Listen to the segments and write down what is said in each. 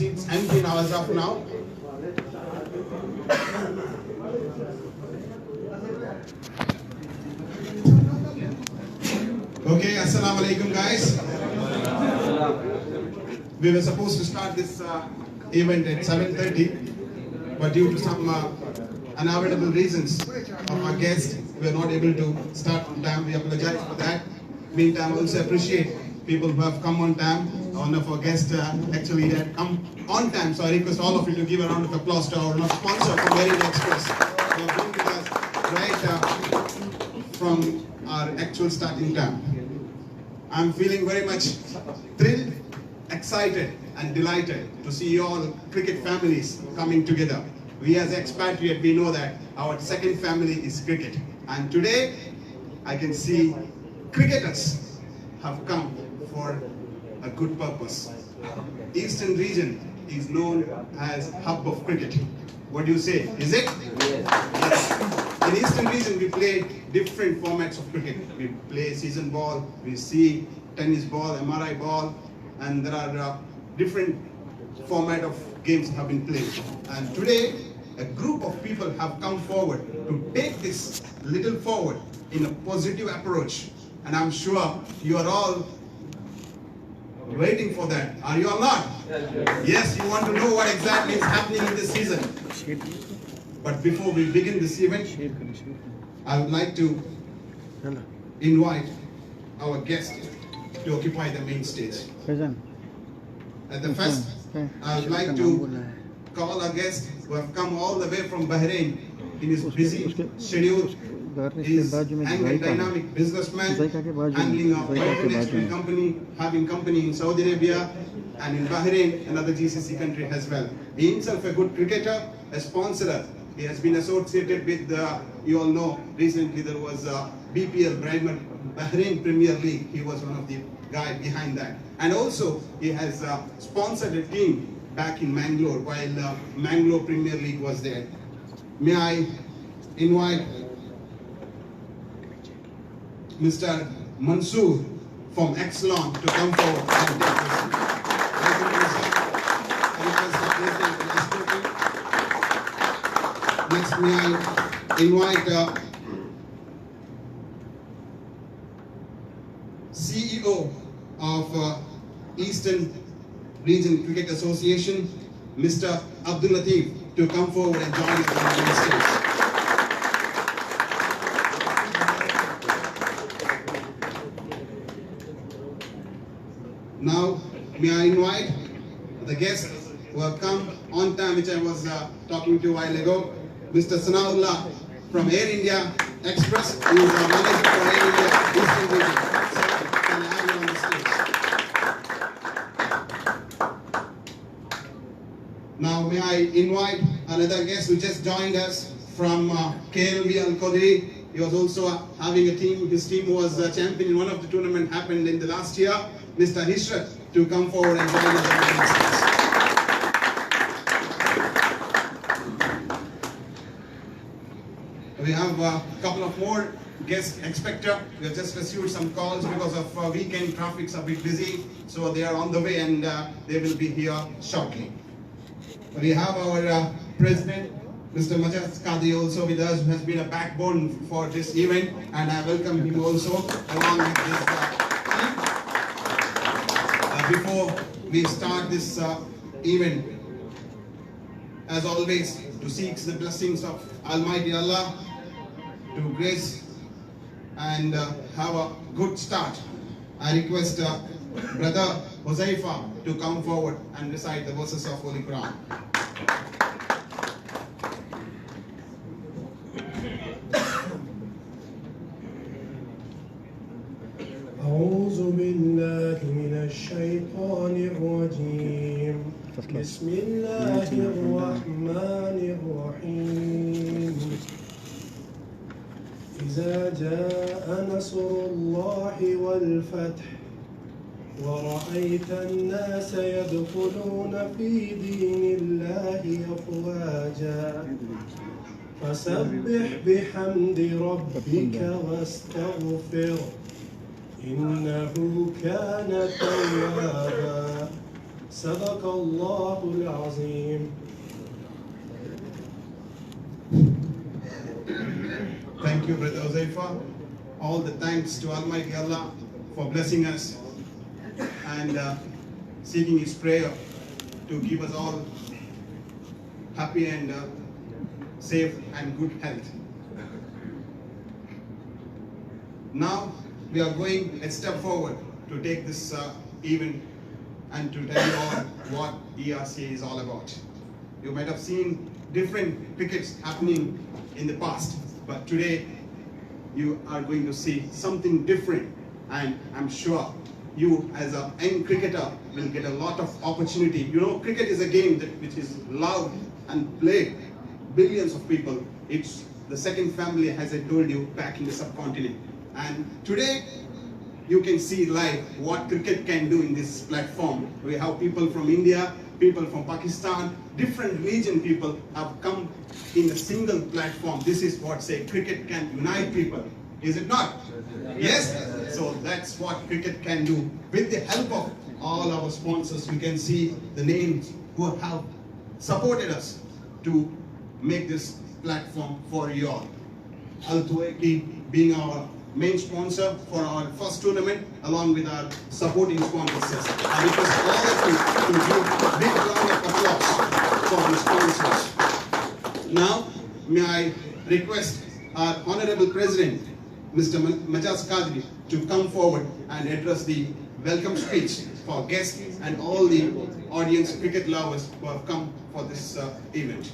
seats empty now as of now. Okay, assalamu alaikum guys. We were supposed to start this event at 7:30, but due to some unavoidable reasons of our guests, we are not able to start on time. We apologize for that. Meantime, I also appreciate people who have come on time. One of our guests actually had come on time, so I request all of you to give a round of applause to our sponsor from Marine Express. They have been with us right from our actual starting time. I'm feeling very much thrilled, excited and delighted to see all cricket families coming together. We as expatriate, we know that our second family is cricket. And today, I can see cricketers have come for a good purpose. Eastern region is known as hub of cricket. What do you say? Is it? Yes. In Eastern region, we play different formats of cricket. We play season ball, we see tennis ball, MRI ball, and there are different format of games have been played. And today, a group of people have come forward to take this little forward in a positive approach. And I'm sure you are all waiting for that. Are you all not? Yes, you want to know what exactly is happening in this season. But before we begin this event, I would like to invite our guest to occupy the main stage. At the first, I would like to call our guest who have come all the way from Bahrain in his busy schedule. He is an angry, dynamic businessman, handling a international company, having company in Saudi Arabia and in Bahrain, another GCC country as well. He himself a good cricketer, a sponsor. He has been associated with, you all know, recently there was BPL, Bahrain Premier League. He was one of the guys behind that. And also, he has sponsored a team back in Mangalore while Mangalore Premier League was there. May I invite Mr. Mansoor from Exelon to come forward and take this. Welcome, Mr. Next, may I invite CEO of Eastern Region Cricket Association, Mr. Abdul Latif, to come forward and join us on the stage. Now, may I invite the guests who have come on time, which I was talking to a while ago, Mr. Sanaullah from Air India Express, who is our manager for Air India Eastern Region. So, can I have you on the stage? Now, may I invite another guest who just joined us from KLV Al-Qadri. He was also having a team. His team was champion in one of the tournaments happened in the last year. Mr. Hishrat, to come forward and join us on the stage. We have a couple of more guests expected. We have just received some calls because of weekend traffic's a bit busy, so they are on the way and they will be here shortly. We have our president, Mr. Majaz Qadi, also with us, who has been a backbone for this event, and I welcome him also along with this team. Before we start this event, as always, to seek the blessings of Almighty Allah, to grace and have a good start, I request Brother Huzaifa to come forward and recite the verses of Holy Quran. أعوذ بالله من الشيطان الرجيم بسم الله الرحمن الرحيم إذا جاء نصر الله والفتح ورأيت الناس يدخلون في دين الله أفواجا فسبح بحمد ربك واستغفره إنه كان توابا صدق الله العظيم. Thank you, Brother Uzaifa. All the thanks to Almighty Allah for blessing us and seeking His prayer to give us all happy and safe and good health. Now we are going a step forward to take this event and to tell you all what ERCA is all about. You might have seen different crickets happening in the past, but today you are going to see something different, and I'm sure you as a young cricketer will get a lot of opportunity. You know, cricket is a game which is loved and played billions of people. It's the second family, as I told you, back in the subcontinent. And today you can see live what cricket can do in this platform. We have people from India, people from Pakistan, different region people have come in a single platform. This is what say cricket can unite people. Is it not? Yes? So that's what cricket can do. With the help of all our sponsors, we can see the names who have supported us to make this platform for you all. Al Tuwaiki being our main sponsor for our first tournament, along with our supporting sponsors. I request all of you to give a big round of applause for the sponsors. Now, may I request our Honorable President, Mr. Majaz Qadri, to come forward and address the welcome speech for guests and all the audience cricket lovers who have come for this event.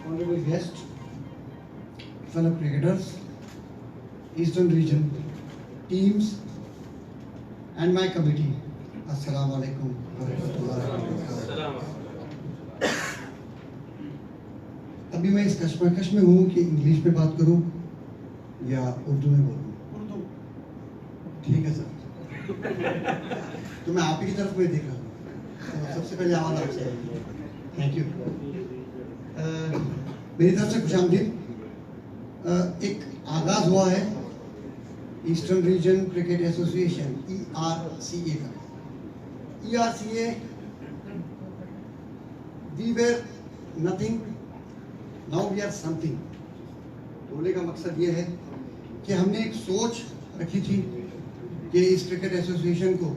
Honorable guests, fellow cricketers, Eastern Region, teams, and my committee. Assalamu alaikum wa rahmatullahi wa barakatuh. अभी मैं इस कश्मकश में हूँ कि English में बात करूँ या उर्दू में बोलूँ? उर्दू। ठीक है सर। तो मैं आप ही की तरफ में देख रहा हूँ। तो सबसे पहले आवाज़ आपसे। Thank you. मेरी तरफ से खुशामदीद। एक आगाज़ हुआ है eastern region cricket association ERCA का। ERCA, we were nothing, now we are something। बोलने का मकसद ये है कि हमने एक सोच रखी थी कि इस क्रिकेट एसोसिएशन को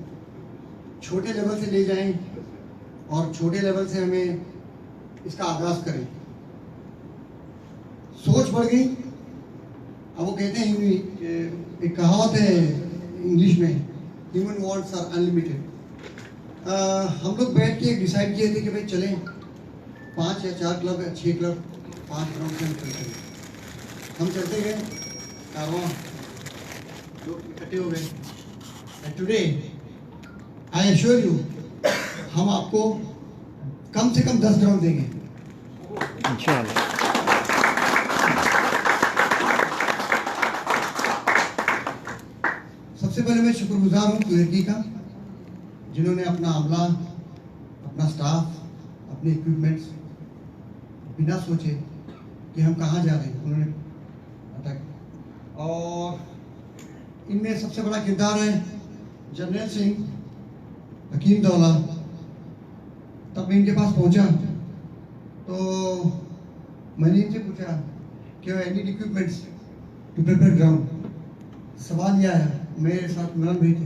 छोटे लेवल से ले जाएं और छोटे लेवल से हमें इसका आगाज़ करें। सोच बढ़ गई। अब वो कहते हैं एक कहावत है इंग्लिश में, ह्यूमन वांट्स आर अनलिमिटेड। हम लोग बैठ के डिसाइड किए थे कि भाई चलें 5 या 4 क्लब या 6 क्लब 5 ग्राउंड से चलते गए। हम चलते गए, कारवां लोग इकट्ठे हो गए। And today I assure you, हम आपको कम से कम 10 ग्राउंड देंगे इंशाल्लाह। सबसे पहले मैं शुक्रगुजार हूँ तुर्की का, जिन्होंने अपना अमला, अपना स्टाफ, अपने इक्विपमेंट्स बिना सोचे कि हम कहाँ जा रहे हैं उन्होंने अटैक। और इनमें सबसे बड़ा किरदार है जर्नैल सिंह, हकीम दौला। तब मैं इनके पास पहुंचा तो मैंने इनसे पूछा कि I need equipments to prepare ground. सवाल यह है, मेरे साथ इमरान भाई थे,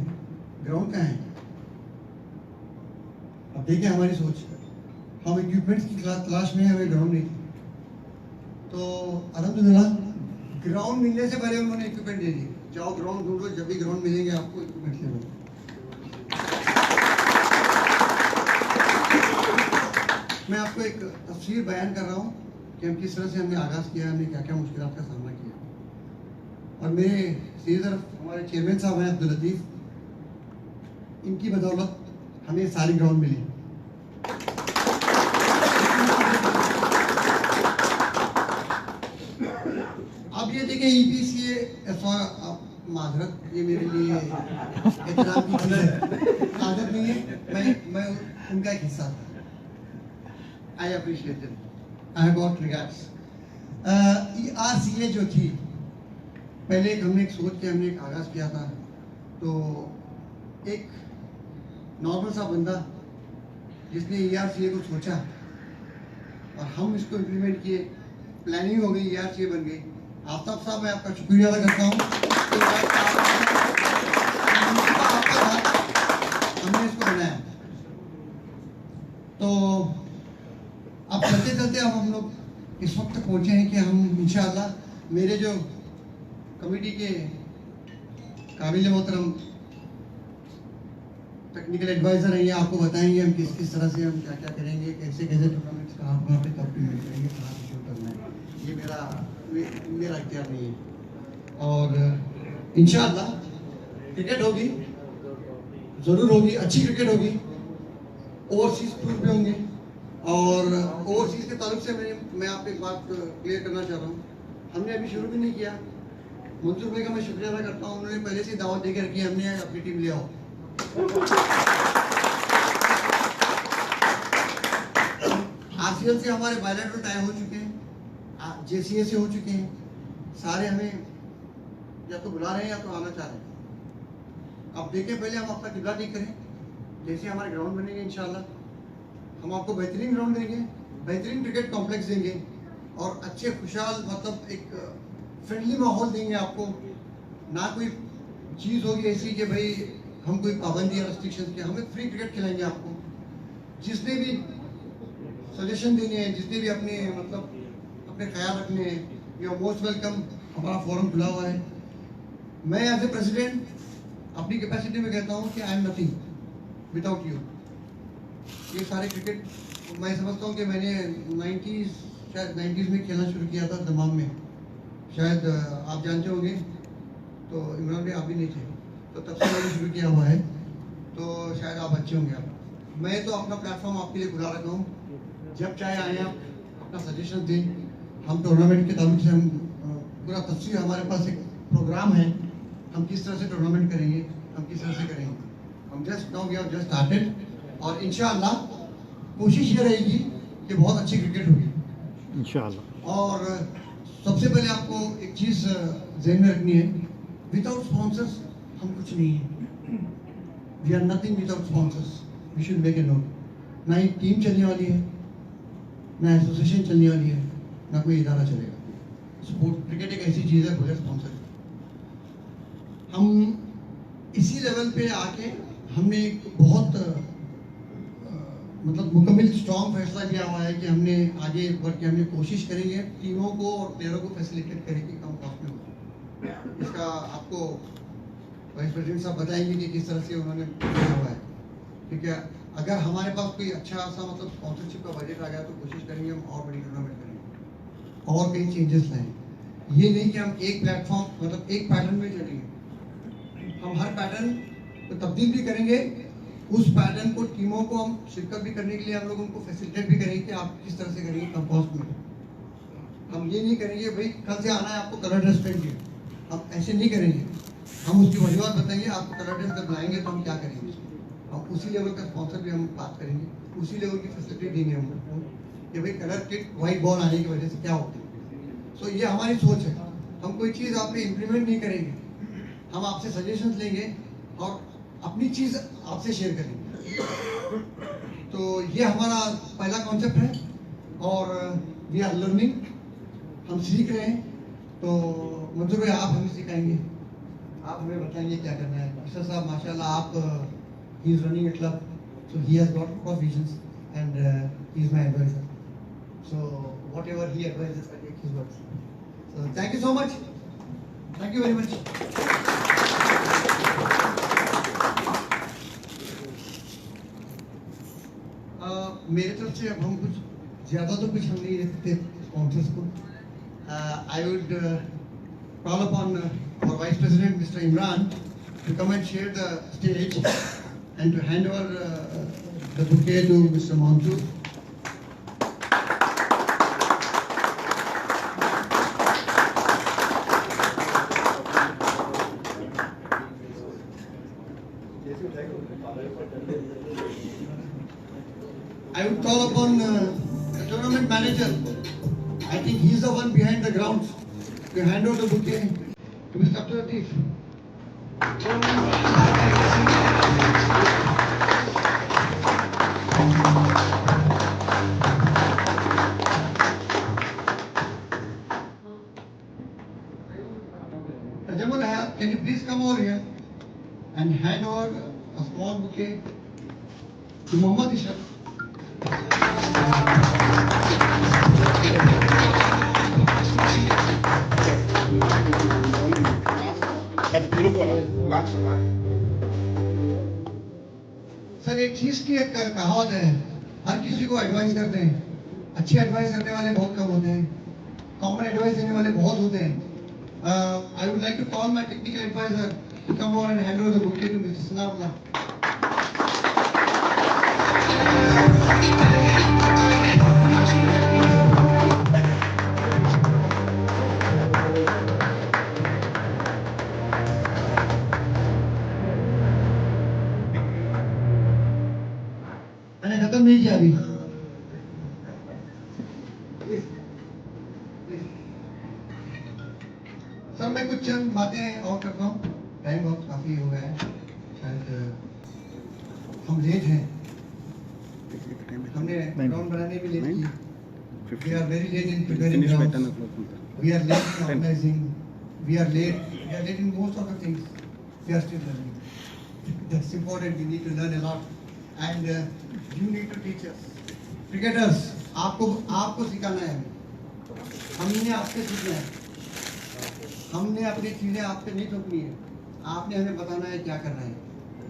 ग्राउंड कहाँ है? अब देखिए हमारी सोच, हम इक्विपमेंट्स की तलाश में हमें ग्राउंड नहीं थी। तो अल्हम्दुलिल्लाह ग्राउंड मिलने से पहले उन्होंने इक्विपमेंट दे दिए। जाओ ग्राउंड ढूंढो, जब भी ग्राउंड मिलेंगे आपको इक्विपमेंट ले लो। मैं आपको एक तफसीर बयान कर रहा हूँ कि हम किस तरह से हमने आगाज़ किया, हमने क्या क्या मुश्किलात का सामना किया। और मेरे सीधी तरफ हमारे चेयरमैन साहब हैं अब्दुल लतीफ़, इनकी बदौलत हमें सारी ग्राउंड मिली। अब ये देखें EPCA माजरत, ये मेरे लिए एहतराम की चीज़ है, आदत नहीं है, मैं उनका एक हिस्सा था। I appreciate it. I got regards. ERCA जो थी, पहले हमने एक सोच के हमने एक आगाज़ किया था, तो एक नॉर्मल सा बंदा जिसने ERCA को सोचा और हम इसको इम्प्लीमेंट किए, प्लानिंग हो गई, ERCA बन गई। आफ्ताब साहब, मैं आपका शुक्रिया अदा करता हूँ। हमने इसको बनाया। तो अब चलते चलते अब हम लोग इस वक्त तक पहुँचे हैं कि हम इंशाअल्लाह मेरे जो कमेटी के काबिल मोहतरम टेक्निकल एडवाइजर हैं, ये आपको बताएंगे हम किस किस तरह से हम क्या क्या करेंगे, कैसे कैसे टूर्नामेंट्स कहाँ कहाँ पे कब मिल जाएंगे, कहाँ से शुरू करना है। ये मेरा इख्तियार नहीं है। और इंशाअल्लाह क्रिकेट होगी, ज़रूर होगी, अच्छी क्रिकेट होगी। ओवरसीज टूर भी होंगे। और ओवरसीज के ताल्लुक से मैं आपको एक बात क्लियर करना चाह रहा हूँ। हमने अभी शुरू भी नहीं किया। मंसूर भाई का मैं शुक्रिया अदा करता हूँ, उन्होंने पहले से दावत देकर रखी, हमने अपनी टीम ले आओ। RCL से हमारे बायलैटरल टाई हो चुके हैं, JCA से हो चुके हैं। सारे हमें या तो बुला रहे हैं या तो आना चाह रहे हैं। अब देखें, पहले हम अपना किबला ठीक करें। जैसे हमारे ग्राउंड बनेंगे इंशाल्लाह हम आपको बेहतरीन ग्राउंड देंगे, बेहतरीन क्रिकेट कॉम्प्लेक्स देंगे और अच्छे खुशहाल मतलब एक फ्रेंडली माहौल देंगे आपको। ना कोई चीज़ होगी ऐसी कि भाई हम कोई पाबंदी या रेस्ट्रिक्शन के, हमें फ्री क्रिकेट खिलाएंगे आपको। जिसने भी सजेशन देने हैं, जिसने भी अपने मतलब अपने ख्याल रखने हैं, यू आर मोस्ट वेलकम। हमारा फोरम खुला हुआ है। मैं एज ए प्रेसिडेंट अपनी कैपेसिटी में कहता हूँ कि I am nothing without you. ये सारे क्रिकेट मैं समझता हूँ कि मैंने 90s में खेलना शुरू किया था दमाम में, शायद आप जानते होंगे। तो इमरान भाई आप भी नहीं थे, तो तब से मैंने शुरू किया हुआ है, तो शायद आप अच्छे होंगे। आप मैं तो अपना प्लेटफॉर्म आपके लिए खुला रखा हूँ, जब चाहे आए आप अपना सजेशन दें। हम टूर्नामेंट के ताल्लुक से हम पूरा तफसील, हमारे पास एक प्रोग्राम है, हम किस तरह से टूर्नामेंट करेंगे, हम किस तरह से करेंगे। हम just now we have just started और इंशाअल्लाह कोशिश ये रहेगी कि बहुत अच्छी क्रिकेट होगी इंशाअल्लाह। और सबसे पहले आपको एक चीज़ ज़हन में रखनी है, विदाउट स्पॉन्सर्स हम कुछ नहीं है। We are nothing without sponsors, we should make a note. ना एक टीम चलने वाली है, ना एसोसिएशन चलने वाली है, ना कोई इदारा चलेगा। स्पोर्ट क्रिकेट एक ऐसी चीज़ है बगैर स्पॉन्सर। हम इसी लेवल पे आके हमने एक बहुत मतलब मुकम्मल स्ट्रॉन्ग फैसला किया हुआ है कि हमने आगे बढ़ के हमने कोशिश करेंगे टीमों को और प्लेयरों को फैसिलिटेट करें कि कम कॉस्ट में हो। इसका आपको वाइस प्रेसिडेंट साहब बताएंगे कि किस तरह से उन्होंने किया हुआ है। ठीक है, अगर हमारे पास कोई अच्छा सा मतलब स्पॉन्सरशिप का बजट आ गया तो कोशिश करेंगे हम और बड़ी टूर्नामेंट करेंगे और कई चेंजेस लाएँ। ये नहीं कि हम एक प्लेटफॉर्म मतलब एक पैटर्न में चलेंगे, हम हर पैटर्न को तब्दील भी करेंगे। उस पैटर्न को टीमों को हम शिरकत भी करने के लिए हम लोग उनको फैसिलिटेट भी करेंगे कि आप किस तरह से करेंगे कम कॉस्ट में। हम ये नहीं करेंगे भाई कल से आना है आपको कलर ड्रेस पहनिए, हम ऐसे नहीं करेंगे। हम उसकी वजूहत बताएंगे, आपको कलर ड्रेस जब लाएंगे तो हम क्या करेंगे। हम उसी लेवल का स्पॉन्सर भी हम बात करेंगे, उसी लेवल की फैसिलिटी देंगे हम लोग कि भाई कलर किट वाइट बॉल आने की वजह से क्या होती है। सो ये हमारी सोच है। हम कोई चीज़ आप पे इम्प्लीमेंट नहीं करेंगे, हम आपसे सजेशंस लेंगे और अपनी चीज़ आपसे शेयर करेंगे। तो ये हमारा पहला कॉन्सेप्ट है और वी आर लर्निंग, हम सीख रहे हैं। तो मंजूर भाई आप हमें सिखाएंगे, आप हमें बताएंगे क्या करना है। अफसर साहब माशाल्लाह आप he is running a club, so he has got lot of visions and he is my advisor, so whatever he advises I take his words. So thank you so much, thank you very much. मेरे तरफ से अब हम कुछ ज़्यादा तो कुछ हम नहीं रखते स्पॉन्सर्स को। I would call upon our vice president mister Imran to come and share the stage and to hand over the bouquet to Mr. Mansoor. I would call upon the tournament manager. I think he's the one behind the grounds to hand over the bouquet to Mr. Abdul Latif. Jamal, can you please come over here and hand over a small bouquet to Muhammad Ishaq? Sir एक चीज की एक कहावत है, हर किसी को advice करते हैं, अच्छी एडवाइस करने वाले बहुत कम होते हैं, कॉमन एडवाइस देने वाले बहुत होते हैं. I would like to call my technical advisor to come over and hand over the bouquet to Mr. Sanabullah. मैंने खत्म नहीं किया अभी. सर मैं कुछ चंद बातें और करता हूँ, टाइम बहुत काफी हो गया है, शायद हम लेट हैं, हमने ग्राउंड बनाने भी लेट किया. We are very late in preparing grounds. We are late in organizing. We are late in most of the things. We are still learning. That's important. We need to learn a lot, and you need to teach us. Cricketers, आपको सिखाना है, हमने आपसे सीखना है. हमने अपनी चीजें आप पे नहीं थोपनी है, आपने हमें बताना है क्या करना है.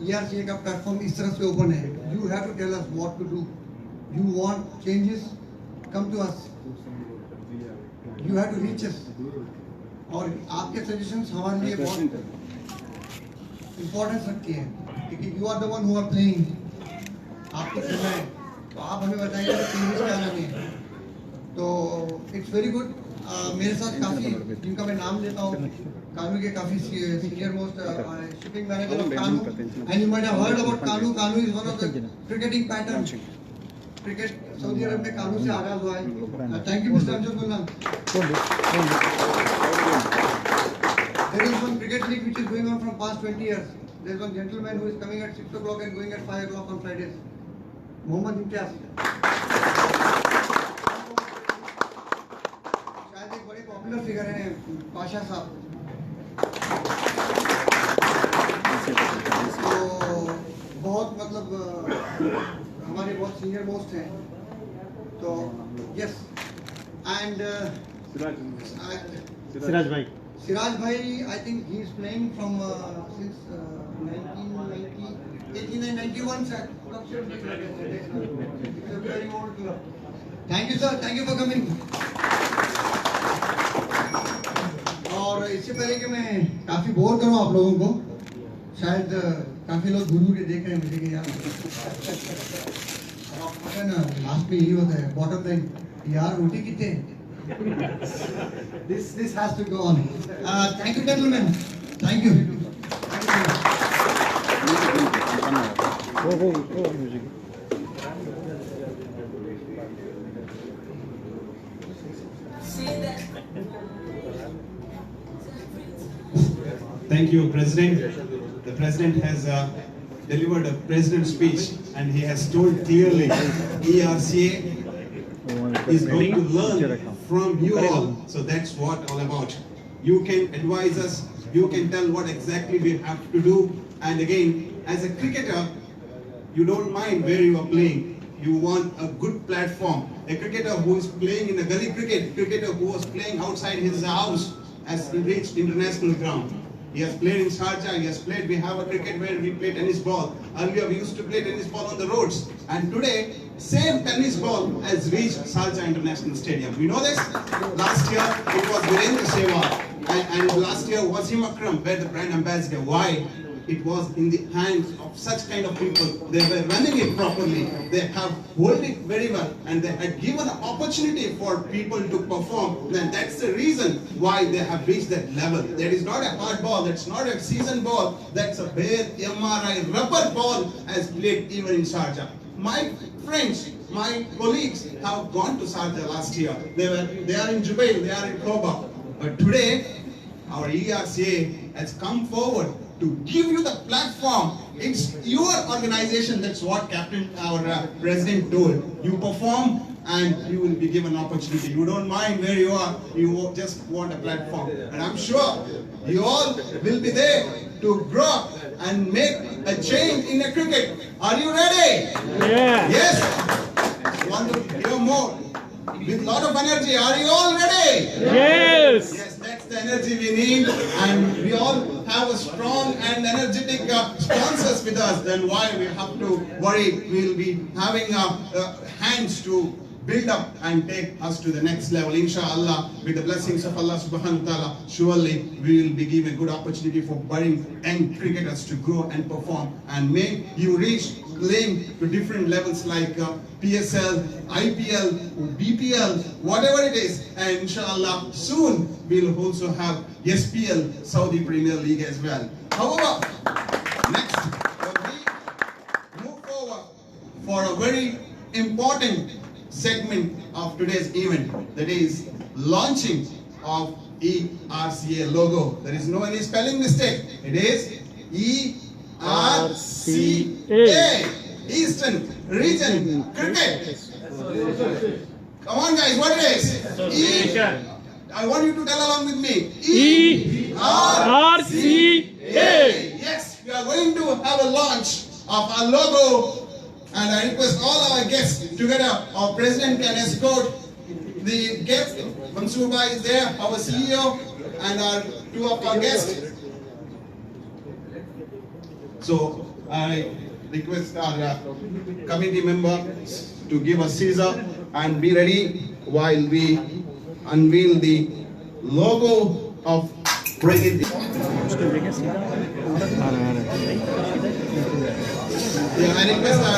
ERCA का प्लेटफॉर्म इस तरह से ओपन है. You have to tell us what to do. You want changes, come to us. You have to reach us. और आपके सजेशंस हमारे लिए बहुत इम्पोर्टेंस रखती है, क्योंकि you are the one who are playing. आपको खेलना है, तो आप हमें बताइए चेंजेस क्या लाने हैं. तो इट्स वेरी गुड. मेरे साथ काफी जिनका मैं नाम लेता हूँ, कानू के काफी senior most shipping manager of Kanoo, and you might have heard about Kanoo. Kanoo is one of the cricketing pattern. Cricket Saudi Arabia में कानू से आगाज हुआ है. Thank you Mister Amjad Mulla. There is one cricket league which is going on from past 20 years. There is one gentleman who is coming at 6 o'clock and going at 5 o'clock on Fridays. Mohammad Imtiaz. शायद एक बड़े popular figure हैं पाशा साहब. तो बहुत मतलब हमारे बहुत सीनियर मोस्ट हैं. तो यस, एंड सिराज भाई I think he is playing from since 1991 sir. It's a very old club. Thank you sir, thank you for coming. और इससे पहले कि मैं काफी बोर करूं आप लोगों को, शायद काफी लोग गुरु के देख रहे हैं मुझे कि यार ना लास्ट में यही होता है, बॉटम लाइन यार रोटी कितने. This has to go on. Thank you gentlemen. Thank you. Thank you, President. The President has delivered a President's speech, and he has told clearly ERCA is going to learn from you all. So that's what all about. You can advise us, you can tell what exactly we have to do. And again, as a cricketer, you don't mind where you are playing. You want a good platform. A cricketer who is playing in a gully cricket, cricketer who was playing outside his house has reached international ground. He has played in Sharjah, he has played, we have a cricket where we play tennis ball. Earlier we used to play tennis ball on the roads. And today, same tennis ball has reached Sharjah International Stadium. We know this. Last year it was Virendra Sehwag, and last year Wasim Akram were the brand ambassador. Why? It was in the hands of such kind of people. They were running it properly. They have held it very well, and they had given an opportunity for people to perform. And that's the reason why they have reached that level. That is not a hard ball. That's not a season ball. That's a bare MRI rubber ball as played even in Sharjah. My friends, my colleagues have gone to Sharjah last year. They are in Jubail, they are in Koba. But today, our ERCA has come forward to give you the platform. It's your organization. That's what our president told. You perform and you will be given opportunity. You don't mind where you are. You just want a platform. And I'm sure you all will be there to grow and make a change in the cricket. Are you ready? Yeah. Yes. You want to hear more? With lot of energy. Are you all ready? Yes. Yes, that's the energy we need, and we all have a strong and energetic sponsors with us. Then why we have to worry? We will be having hands to build up and take us to the next level. Inshallah, with the blessings of Allah subhanahu wa ta'ala, surely we will be given good opportunity for budding young cricketers to grow and perform. And may you reach playing to different levels like PSL, IPL, BPL, whatever it is. And inshallah, soon we'll also have SPL, Saudi Premier League as well. However, next, we move forward for a very important segment of today's event, that is launching of ERCA logo. There is no any spelling mistake. It is ERCA, Eastern Region Cricket. Come on guys, what it is? I want you to tell along with me. ERCA. Yes, we are going to have a launch of our logo. And I request all our guests together. Our president can escort the guests. Mansoor Bhai is there, our CEO, and our two of our guests. So I request our committee members to give us Caesar and be ready while we unveil the logo of cricket. Yeah, I request our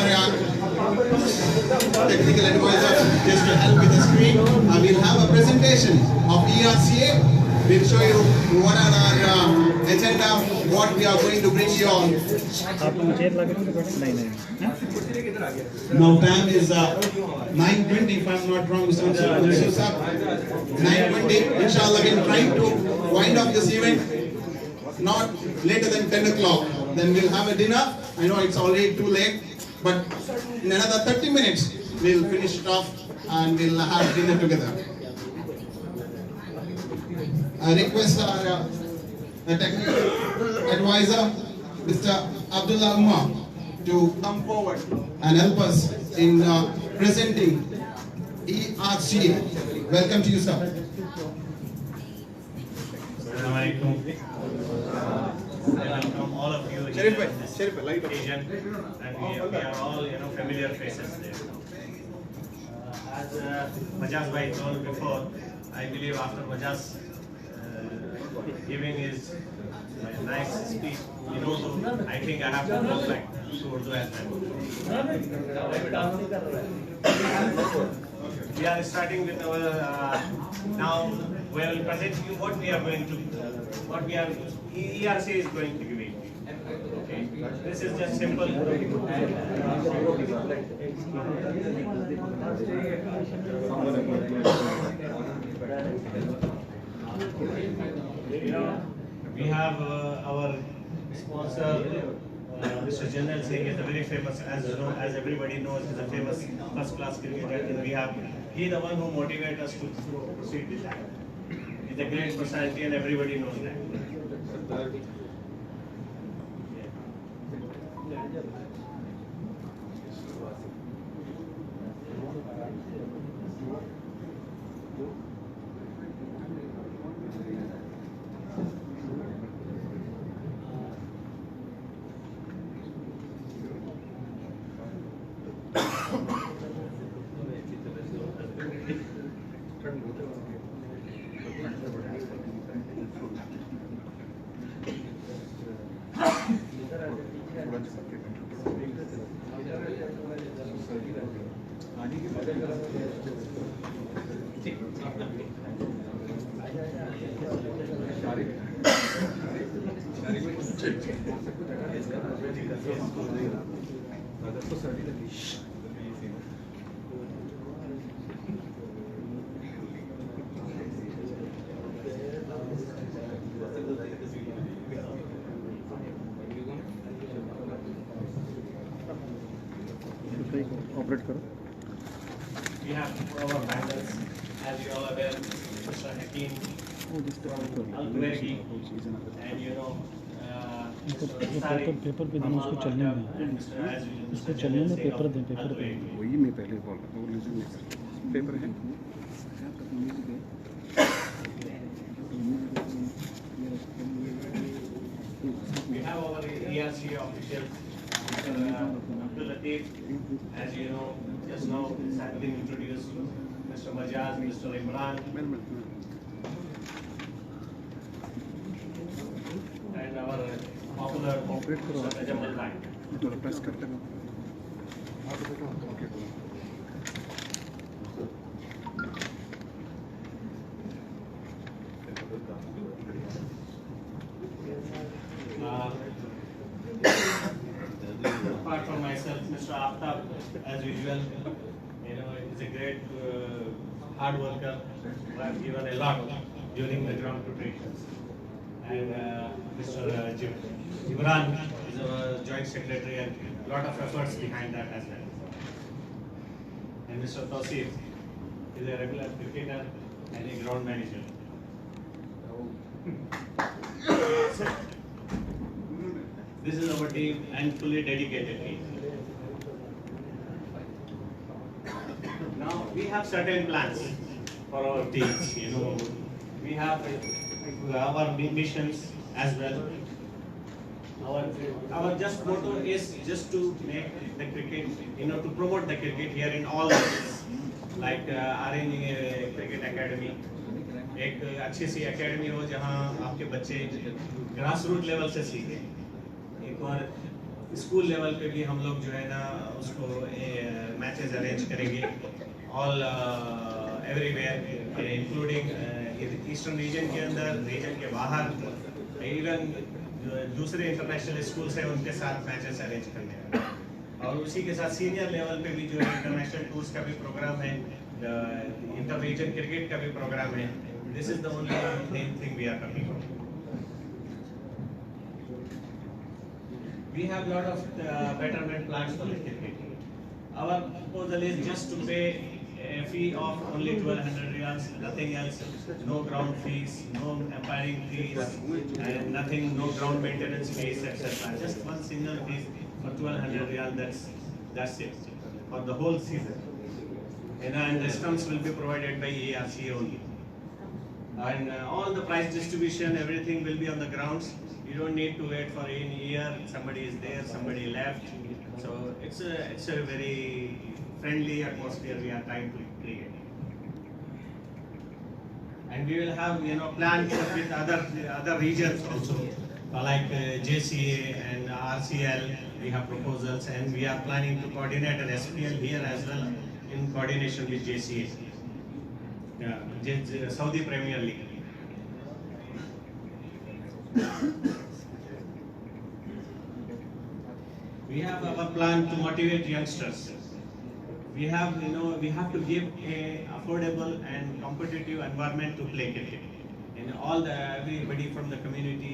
technical advisor just to help with the screen. We'll have a presentation of ERCA. We'll show you what are our agenda, what we are going to bring you on. Now time is 9:20 if I'm not wrong, Mr. 9:20. Inshallah, we'll try to wind up this event not later than 10 o'clock. Then we'll have a dinner. I know it's already too late, but in another 30 minutes, we'll finish it off and we'll have dinner together. I request our technical advisor, Mr. Abdullah Umar, to come forward and help us in presenting ERCA. Welcome to you, sir. Welcome all of you here on this occasion, and we are all familiar faces there. As Majaz Bhai told before, I believe after Majaz giving his nice speech in Urdu, I think I have to go back to Urdu as well. We are starting with our now. We will present you what we are going to, what we are. ERCA is going to give it. Okay, this is just simple. We have our sponsor, Mr. General Singh is a very famous, as everybody knows, is a famous first-class cricketer. And we have, he the one who motivated us to proceed with that. He's a great personality, and everybody knows that. We have our panels, as you all are aware, Mr. Hakim from Al-Kuwaiti, and you know, Mr. Ansari from Al-Maktab, and Mr. Azwi, Mr. Jalil Singh of Al-Kuwaiti. वही मैं पहले बोल रहा था वो लीजिए नहीं paper है We have our ERC officials, Mr. Abdul Latif, as you know, just now has been introduced, Mr. Majaz, Mr. Imran, and our popular Mr. Tajammul Bhai. थोड़ा प्रेस करते हैं Apart from myself, Mr. Aftab, as usual, you know, is a great hard worker who has given a lot during the ground preparations. And Mr. Imran is our joint secretary and a lot of efforts behind that as well. And Mr. Tawseef is a regular cricketer and a ground manager. This is our team and fully dedicated team. Now we have certain plans for our teams. You know, we have our missions as well. Our just motto is just to make the cricket, you know, to promote the cricket here in all levels, like arranging a cricket academy. एक अच्छी सी academy हो जहाँ आपके बच्चे grass root level से सीखें. एक और स्कूल लेवल पे भी हम लोग जो है ना उसको मैचेस अरेंज करेंगे all everywhere including eastern region के अंदर, रीजन के बाहर, इवन दूसरे इंटरनेशनल स्कूल्स हैं उनके साथ मैचेस अरेंज करने हैं. और उसी के साथ सीनियर लेवल पे भी जो है इंटरनेशनल टूर्स का भी प्रोग्राम है, इंटर रीजन क्रिकेट का भी प्रोग्राम है. This is the only main thing we are talking about. We have a lot of betterment plans for the cricket. Our proposal is just to pay a fee of only 1200 riyals, nothing else, no ground fees, no umpiring fees, and nothing, no ground maintenance fees, etc. Just one single fee for 1200 riyal. That's it for the whole season. And the stumps will be provided by ARC only. And all the prize distribution, everything will be on the grounds. You don't need to wait for any year. Somebody is there, somebody left. So it's a very friendly atmosphere we are trying to create. And we will have plans with other regions also, like JCA and RCL. We have proposals, and we are planning to coordinate an SPL here as well in coordination with JCA, Saudi Premier League. We have our plan to motivate youngsters. We have to give a affordable and competitive environment to play cricket. And everybody from the community,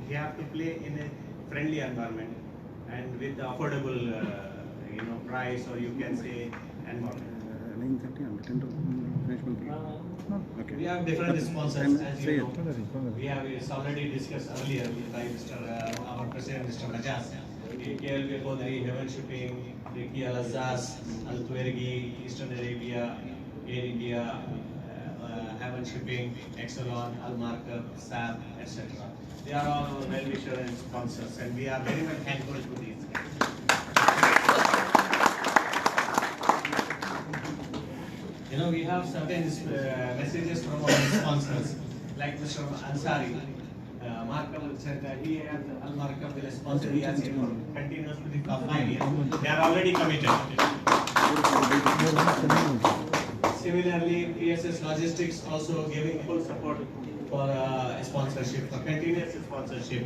he have to play in a friendly environment and with the affordable, price, or you can say environment. We have different sponsors, as you know. We have already discussed earlier by our President, Mr. Majaz. KLB Kodri, Heaven Shipping, Ricky Al-Azaz, Al-Tuergi, Eastern Arabia, Air India, Heaven Shipping, Exelon, Al-Markup, SAP, etc. They are all our well-wishers and sponsors, and we are very much thankful to these guys. We have certain messages from our sponsors, like Mr. Ansari. Markup said that he and Al-Markup will sponsor ERC for continuously for 5 years. They are already committed. Similarly, PSS Logistics also giving full support for sponsorship, for continuous sponsorship,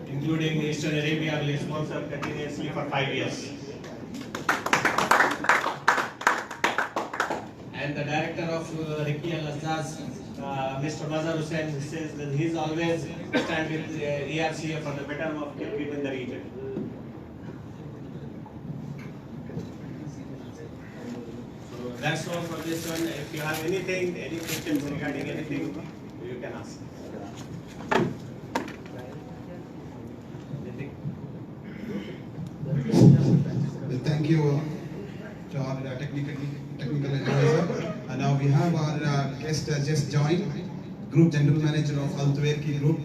including Eastern Arabia will sponsor continuously for 5 years. And the director of Ricky Al-Azaz, Mr. Mazhar Hussain, says that he is always stand with ERCA for the betterment of cricket in the region. That's all for this one. If you have anything, any questions regarding anything, you can ask. Anything? Thank you to our technical advisor. And now we have our guest just joined, Group General Manager of Al Tuwairki Group,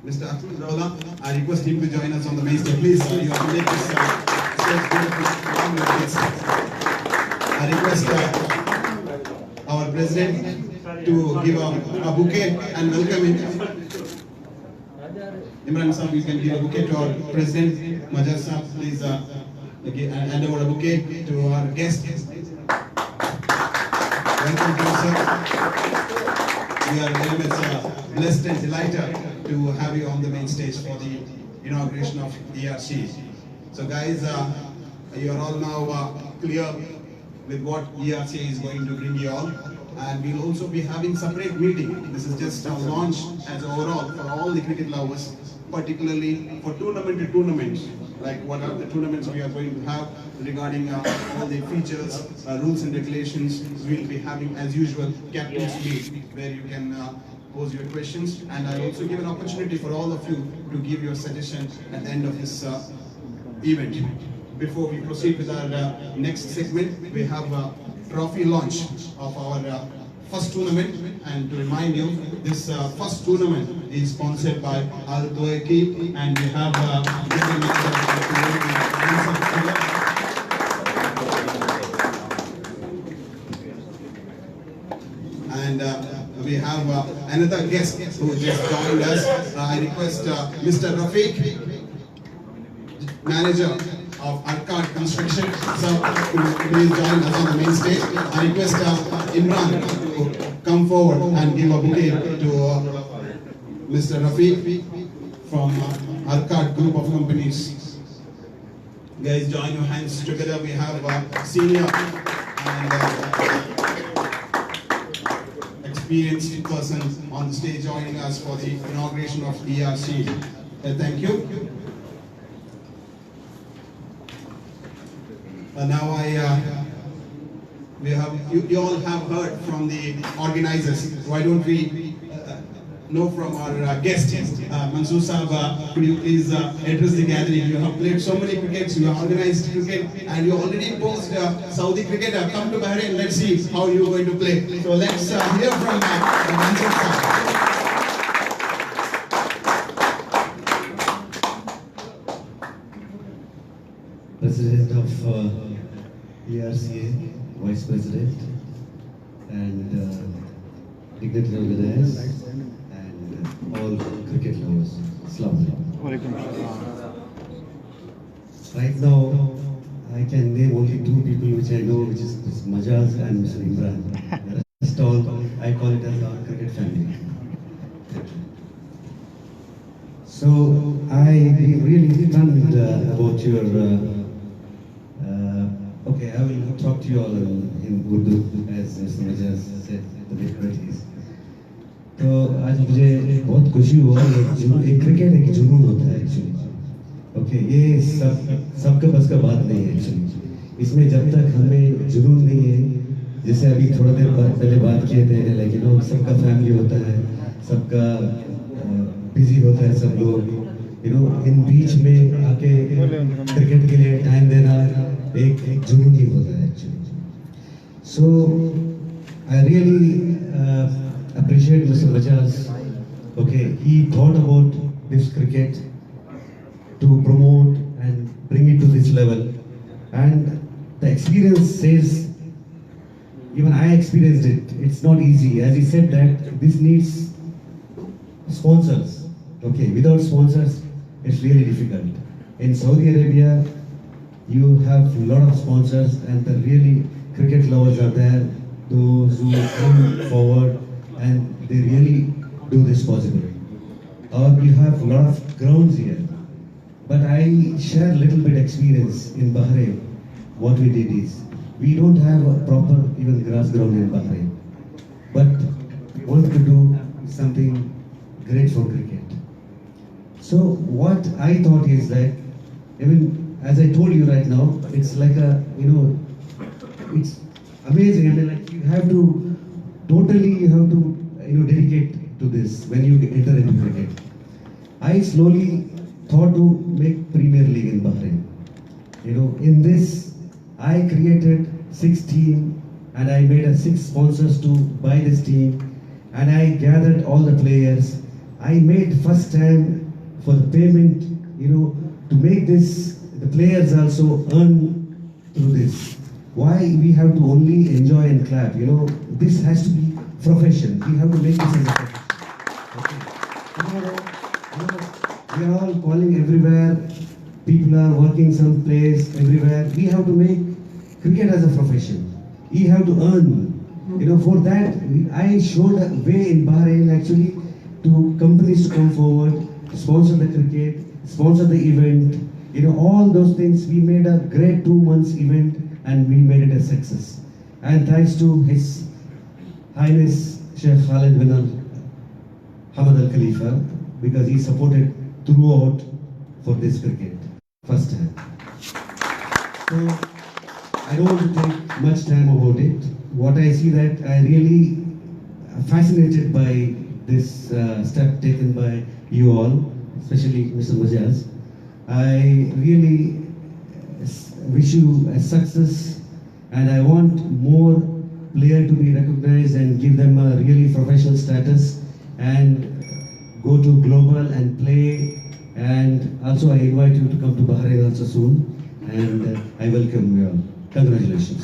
Mr. Atul Rawla. I request him to join us on the main stage. Please, you have to make this stage beautiful along with this. I request our President to give a bouquet and welcome him. Imran Sahab, you can give a bouquet to our President. Majaz Sahab, please hand over a bouquet to our guest. Welcome to you, sir. We are very much blessed and delighted to have you on the main stage for the inauguration of ERC. So guys, you are all now clear with what ERC is going to bring you all. And we'll also be having separate meeting. This is just a launch as overall for all the cricket lovers, particularly for tournament to tournament. Like what are the tournaments we are going to have regarding all the features, rules and regulations. We'll be having as usual captain's meet where you can pose your questions, and I'll also give an opportunity for all of you to give your suggestion at the end of this event. Before we proceed with our next segment, we have a trophy launch of our first tournament, and to remind you, this first tournament is sponsored by Al Tuwairki, and we have and we have another guest who just joined us. I request Mr. Rafiq, manager of Arcad Construction, so please join us on the main stage. I request Imran to come forward and give a bouquet to Mr. Rafiq from Arcad Group of Companies. Guys, join your hands together. We have a senior and experienced person on the stage joining us for the inauguration of ERC. Thank you. Now you all have heard from the organizers. Why don't we know from our guest, Mansoor Sahab, could you please address the gathering? You have played so many crickets, you have organized cricket, and you already posed Saudi cricketer. Come to Bahrain, let's see how you are going to play. So let's hear from Mansoor Sahab. President of ERCA, Vice President, and dignitary organizers, and all cricket lovers. Assalamu alaikum. Right now, I can name only two people which I know, which is Mr. Majaz and Mr. Imran. The rest all, I call it as our cricket family. So, I really stunned about your okay, I will talk to you all in Urdu, as Mr. Majaz said, the difficulties. तो आज मुझे बहुत खुशी हुआ एक cricket एक जुनून होता है एक्चुअली. ओके, ये सबके बस का बात नहीं है एक्चुअली. इसमें जब तक हमें जुनून नहीं है, जैसे अभी थोड़ा देर पहले बात किए थे, लेकिन सबका फैमिली होता है, सबका बिजी होता है सब लोग, इन बीच में आके क्रिकेट के लिए टाइम देना एक जुनून ही होता है actually. So I really appreciate Mr. Majaz. Okay, he thought about this cricket to promote and bring it to this level, and the experience says, even I experienced it, it's not easy. As he said that this needs sponsors. Okay, without sponsors it's really difficult. In Saudi Arabia you have a lot of sponsors, and the really cricket lovers are there, those who come forward and they really do this possible. We have a lot of grounds here, but I share a little bit experience in Bahrain. What we did is, we don't have a proper even grass ground in Bahrain, but we want to do something great for cricket. So what I thought is that, even as I told you right now, it's like a, amazing. I mean, like you have to totally, you have to, dedicate to this when you enter into cricket. I slowly thought to make Premier League in Bahrain. In this, I created 6 team and I made 6 sponsors to buy this team, and I gathered all the players. I made first time for the payment, to make this, the players also earn through this. Why we have to only enjoy and clap? This has to be profession. We have to make this as a profession. Okay. Tomorrow, we are all calling everywhere. People are working some place everywhere. We have to make cricket as a profession. We have to earn. For that, I showed a way in Bahrain actually to companies to come forward, sponsor the cricket, sponsor the event. All those things. We made a great 2 months event and we made it a success. And thanks to His Highness Sheikh Khalid bin Hamad Al Khalifa, because he supported throughout for this cricket first time. So I don't want to take much time about it. What I see that I really fascinated by this step taken by you all, especially Mr. Majaz. I really wish you a success, and I want more players to be recognized and give them a really professional status and go to global and play. And also I invite you to come to Bahrain also soon, and I welcome you all. Congratulations.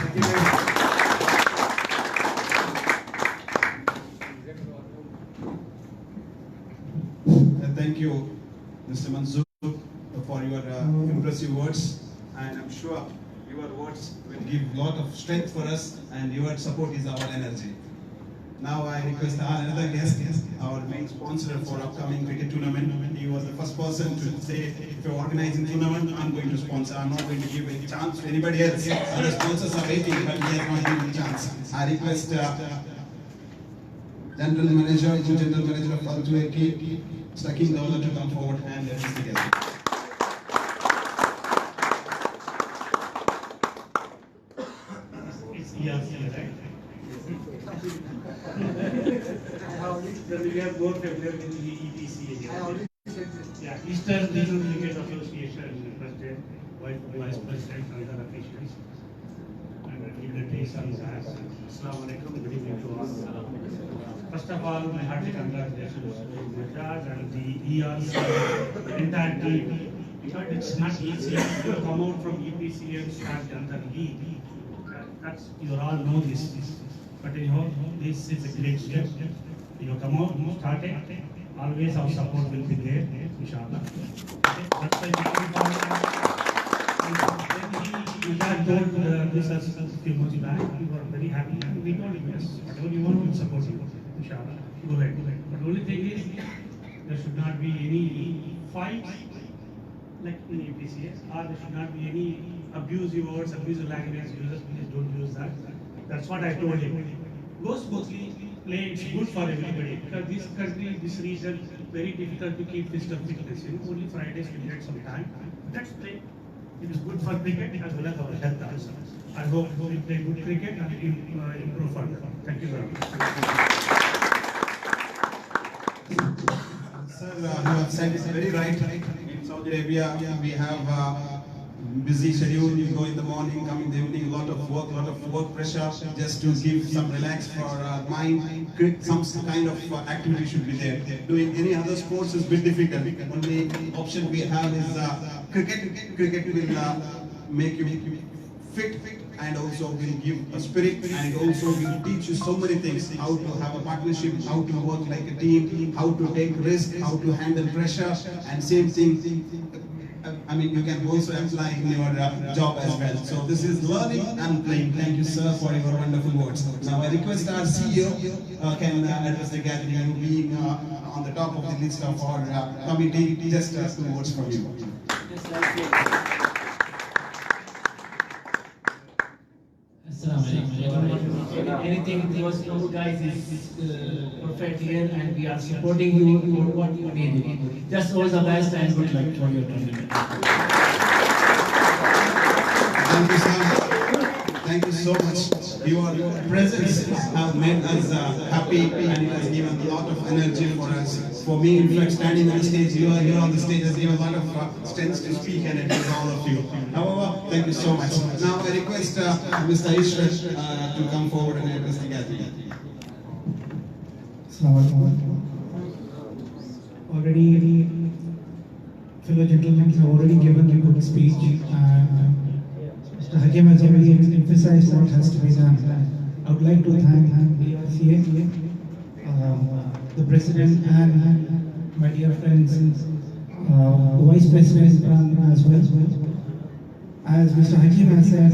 Thank you, Mr. Manzoor, for your impressive words, and I'm sure your words will give a lot of strength for us, and your support is our energy. Now I request another guest, our main sponsor for upcoming cricket tournament. He was the first person to say, if you're organizing tournament, I'm going to sponsor. I'm not going to give a chance to anybody else. Other sponsors are waiting, but he has not given a chance. I request General Manager of Al-Tuwaiqi, Sakin Dawla, to come forward and let us together. It's ERC, right? We have both familiar with the EPCA. Yeah, Eastern Regional Cricket Association President, Vice President, and other officials. And dignitaries on that. Assalamu alaikum, good evening to all. First of all, my hearty congratulations to Majaz and the ERC, the entire team. But it's not easy to come out from EPCA and start another league. That's, you all know this. But this is a great step. You come out, start it. Always our support will be there, inshallah. That's why we told this as a few months back. We were very happy and we told him yes. Whatever you want, we'll support you, inshallah. Go ahead. But the only thing is, there should not be any fights like in EPCS, or there should not be any abusive words, abusive language users. Please don't use that. That's what I told him. Go smoothly, play, it's good for everybody. Because this country, this region, very difficult to keep physical fitness. Only Fridays we get some time. Let's play. It is good for cricket as well as our health also. I hope we play good cricket and improve further. Thank you very much. Sir, you have said it's very right. In Saudi Arabia, we have busy schedule. You go in the morning, come in the evening, a lot of work pressure. Just to give some relax for mind, some kind of activity should be there. Doing any other sports is a bit difficult. Only option we have is cricket. Cricket will make you fit and also will give a spirit, and also will teach you so many things: how to have a partnership, how to work like a team, how to take risk, how to handle pressure, and same thing. I mean, you can also apply in your job as well. So this is learning and playing. Thank you, sir, for your wonderful words. Now I request our CEO can address the gathering, being on the top of the list of our committee. Just 2 words from you. Anything because you guys is perfect here and we are supporting you in what you need. Just all the best and good luck for your tournament. Thank you, sir. Thank you so much. Your presence have made us happy, and it has given a lot of energy for us. For me, in fact, standing on the stage, you are here on the stage has given a lot of strength to speak, and it is all of you. However, thank you so much. Now I request Mr. Ishrat to come forward and address the gathering. Already, fellow gentlemen have already given a good speech, and Mr. Hakim has already emphasized what has to be done. I would like to thank BRCA, the President, and my dear friends, the Vice President as well. As Mr. Hakim has said,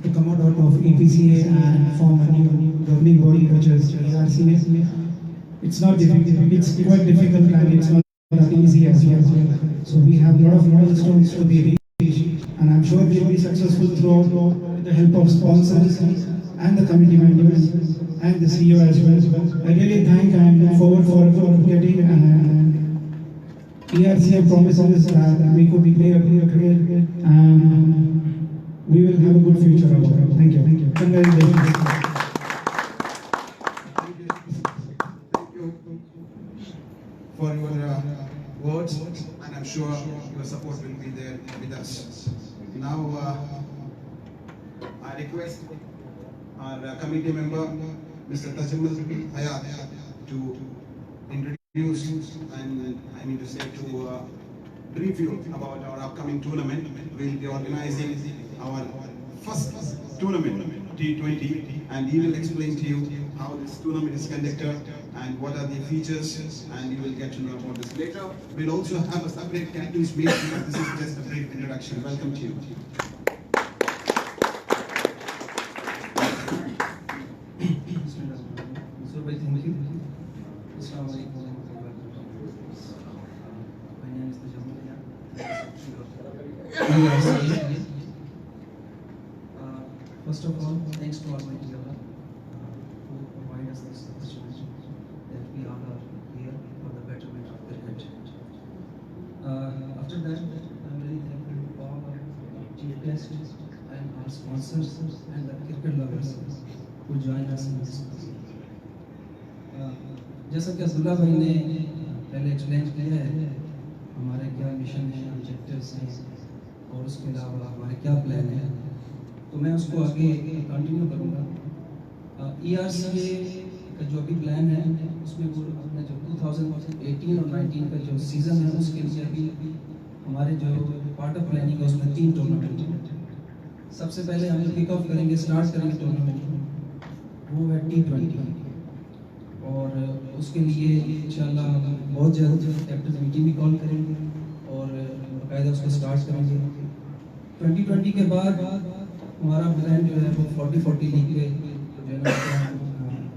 to come out of EPCA and form a new governing body which is BRCA, it's not difficult, it's quite difficult, and it's not that easy as well. So we have a lot of milestones to be reached, and I'm sure we'll be successful through the help of sponsors and the committee members and the CEO as well. I really thank and look forward for getting ERCA promises that we could play a good career and we will have a good future. Thank you. Congratulations. For your words, and I'm sure your support will be there with us. Now, I request our committee member, Mr. Tajamul Hayat, to introduce and I mean to say to brief you about our upcoming tournament. We'll be organizing our first tournament, T20, and he will explain to you how this tournament is conducted and what are the features, and you will get to know about this later. We'll also have a separate captain's meet because this is just a brief introduction. Welcome to you. Thank you. Assalamu alaikum. My name is Tajamul Hayat. First of all, thanks to Almighty Allah who provided us this opportunity that we all are here for the betterment of cricket. After that, I'm very thankful to all our chief guests and our sponsors and the cricket lovers who join us in this. जैसा कि अब्दुल्ला भाई ने पहले explain किया है हमारे क्या mission है, ऑब्जेक्टिव्स हैं और उसके अलावा हमारे क्या प्लान है, तो मैं उसको आगे कंटिन्यू करूँगा। ERCA का जो अभी प्लान है उसमें वो अपने जो 2018 और 19 का जो सीज़न है उसके लिए अभी हमारे जो पार्ट ऑफ प्लानिंग है उसमें 3 टूर्नामेंट हैं। सबसे पहले हम किक ऑफ करेंगे, स्टार्ट करेंगे टूर्नामेंट, वो है T20, और उसके लिए इंशाल्लाह बहुत जल्द कैप्टन मीटिंग भी कॉल करेंगे और बाकायदा उसको स्टार्ट करेंगे। 2020 के बाद हमारा प्लान जो है वो 40-40 लीग के जो है ना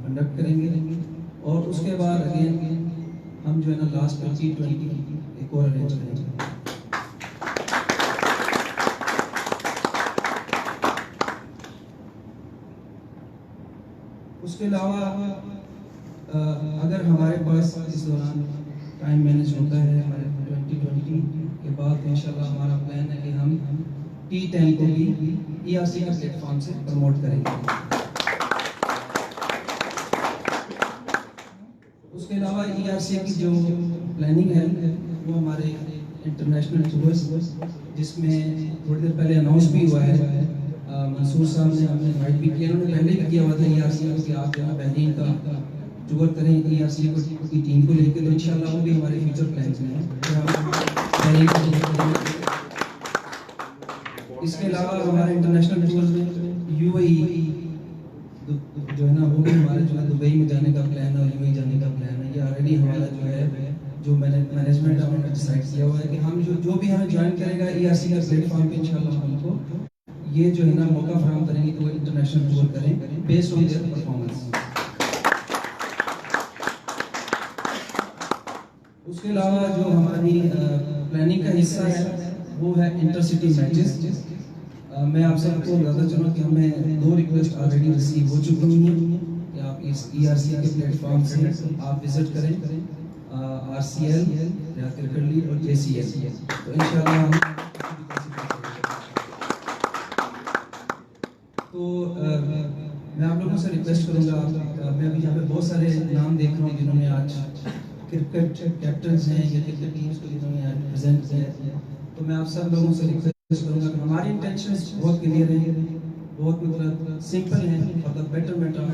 कंडक्ट करेंगे और उसके बाद अगेन हम जो है ना लास्ट में T20 एक और अरेंज करेंगे। उसके अलावा अगर हमारे पास इस दौरान टाइम मैनेज होता है हमारे 2020 के बाद इंशाल्लाह हमारा प्लान है कि हम T10 को भी ERCA के प्लेटफॉर्म से प्रमोट करेंगे। उसके अलावा ERCA की जो प्लानिंग है वो हमारे इंटरनेशनल टूर्स, जिसमें थोड़ी देर पहले अनाउंस भी हुआ है, मंसूर साहब ने हमें इनवाइट भी किया, उन्होंने पहले भी किया हुआ था ERCA कि आप जो है बहरीन का टूर करें ERCA की टीम को लेकर, तो इंशाल्लाह वो भी हमारे फ्यूचर प्लान्स में है। इसके अलावा हमारे इंटरनेशनल टूर्स में UAE जो है ना वो भी हमारे जो है दुबई में जाने का प्लान है और UAE जाने का प्लान है। ये ऑलरेडी हमारा जो है जो मैनेजमेंट हमने डिसाइड किया हुआ है कि हम जो भी हमें ज्वाइन करेगा ERCA के प्लेटफॉर्म पे इंशाल्लाह हमको ये जो है ना मौका फराहम करेंगे कि वो इंटरनेशनल टूर करें बेस्ड ऑन देयर परफॉर्मेंस। उसके अलावा जो हमारी प्लानिंग का हिस्सा है वो है इंटरसिटी मैचेस। मैं आप सबको बताता चलूँ कि हमें 2 रिक्वेस्ट ऑलरेडी रिसीव हो चुकी हैं कि आप इस ERCA के प्लेटफॉर्म से आप विजिट करें RCL या क्रिकेट लीग और JCL, तो इंशाल्लाह हम तो मैं आप लोगों से रिक्वेस्ट करूंगा, मैं अभी यहाँ पे बहुत सारे नाम देख रहा हूँ जिन्होंने आज क्रिकेट कैप्टन्स हैं या क्रिकेट टीम्स को जिन्होंने आज प्रेजेंट किया, तो मैं आप सब लोगों से रिक्वेस्ट करूंगा कि हमारी इंटेंशंस बहुत क्लियर हैं, बहुत मतलब सिंपल हैं, for the betterment of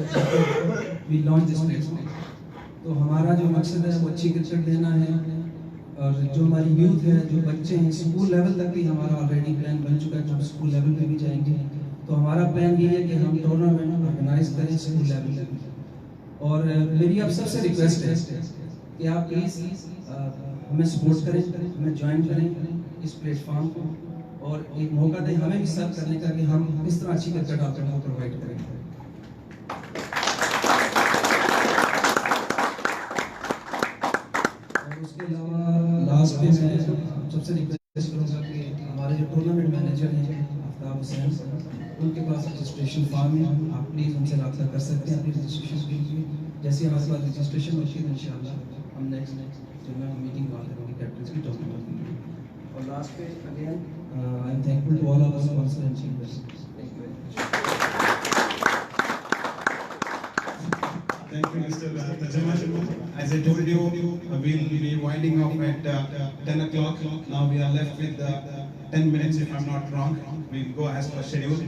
we launch this platform. तो हमारा जो मकसद है वो अच्छी क्रिकेट देना है, और जो हमारी यूथ है, जो बच्चे हैं, स्कूल लेवल तक भी हमारा ऑलरेडी प्लान बन चुका है, जो हम स्कूल लेवल पे भी जाएंगे। तो हमारा प्लान ये है कि हम टूर्नामेंट ऑर्गेनाइज करें स्कूल लेवल पे। और मेरी आप सबसे रिक्वेस्ट है कि आप प्लीज़ हमें सपोर्ट करें, हमें ज्वाइन करें इस प्लेटफॉर्म को, और एक मौका दें हमें भी सर्व करने का कि हम किस तरह अच्छी क्रिकेट आपको प्रोवाइड करें। और उसके अलावा लास्ट पे मैं सबसे रिक्वेस्ट करूँगा कि हमारे जो टूर्नामेंट मैनेजर हैं आफ्ताब हुसैन, उनके पास रजिस्ट्रेशन फॉर्म है, आप प्लीज़ उनसे रब्ता कर सकते हैं अपनी रजिस्ट्रेशन के लिए। जैसे हमारे पास रजिस्ट्रेशन होती है इंशाल्लाह हम नेक्स्ट जो मैं मीटिंग बात करूँगी कैप्टन्स की टॉपिक करूँगी। और लास्ट पे again I am thankful to all of us sponsor and chief. Thank you very much. Thank you, Mr. Tajamal. As I told you, we'll be winding up at 10 o'clock. Now we are left with 10 minutes, if I'm not wrong. We'll go as per schedule.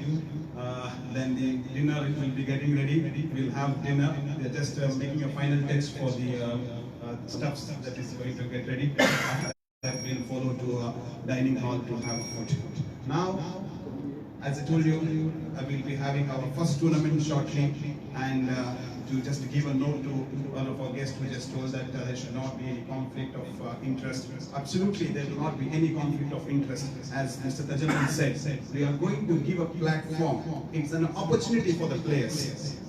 Then the dinner will be getting ready. We'll have dinner. We're just making a final text for the stuff that is going to get ready. After that, we'll follow to a dining hall to have food. Now, as I told you, we'll be having our first tournament shortly, and to just give a note to one of our guests who just told that there should not be any conflict of interest. Absolutely, there will not be any conflict of interest. As Mr. Tajamal said, we are going to give a platform. It's an opportunity for the players.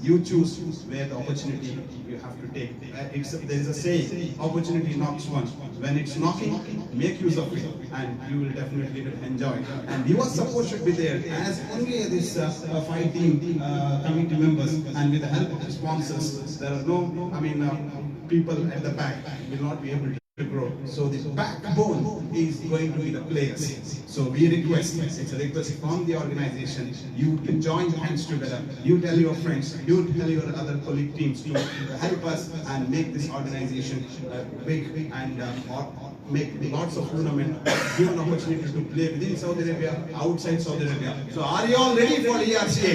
You choose where the opportunity you have to take. There is a saying, opportunity knocks once. When it's knocking, make use of it, and you will definitely enjoy. And your support should be there, as only this 5 team committee members, and with the help of the sponsors. There are no, people at the back will not be able to grow. So the backbone is going to be the players. So we request, it's a request from the organization, you to join hands together. You tell your friends, you tell your other colleague teams to help us and make this organization big and make lots of tournament, give an opportunity to play within Saudi Arabia, outside Saudi Arabia. So are you all ready for ERCA?